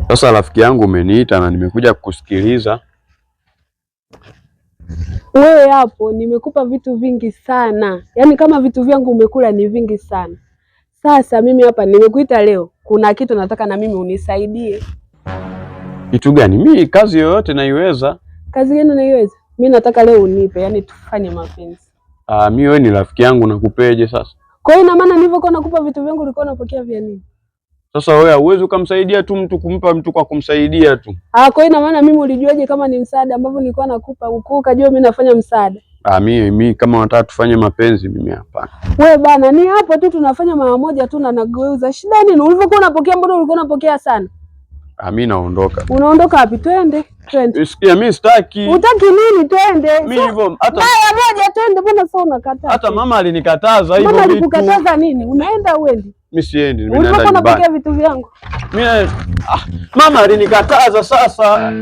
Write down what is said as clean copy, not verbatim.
Sasa rafiki yangu, umeniita na nimekuja kukusikiliza. Wewe hapo nimekupa vitu vingi sana, yaani kama vitu vyangu umekula ni vingi sana. Sasa mimi hapa nimekuita leo, kuna kitu nataka na mimi unisaidie. Kitu gani? Mimi kazi yoyote naiweza. Kazi gani unaiweza? Mimi nataka leo unipe, yaani tufanye mapenzi. Mimi wewe ni rafiki yangu, nakupeje sasa? Kwa hiyo ina maana nilivyokuwa nakupa vitu vyangu ulikuwa unapokea vya nini? Sasa wewe huwezi ukamsaidia tu mtu, kumpa mtu kwa kumsaidia tu. Kwa hiyo ina maana mimi ulijuaje kama ni msaada ambavyo nilikuwa nakupa ukajua mimi nafanya msaada? Mimi kama unataka tufanye mapenzi, mimi hapana. Wewe bana, ni hapo tu tunafanya mara moja tu na nageuza. Shida nini? Ulivyokuwa unapokea mbona ulikuwa unapokea sana? Mimi naondoka. Unaondoka wapi? Twende. Sikia, mimi sitaki. Utaki nini? Twende. Mimi hivyo hata mara moja twende, mbona sasa unakataa? Hata mama alinikataza hivyo vitu. Mama alikukataza nini? Unaenda uendi? Mimi siendi, mimi naenda nyumbani. Ulivyokuwa unapokea vitu vyangu. Mimi mama alinikataza sasa.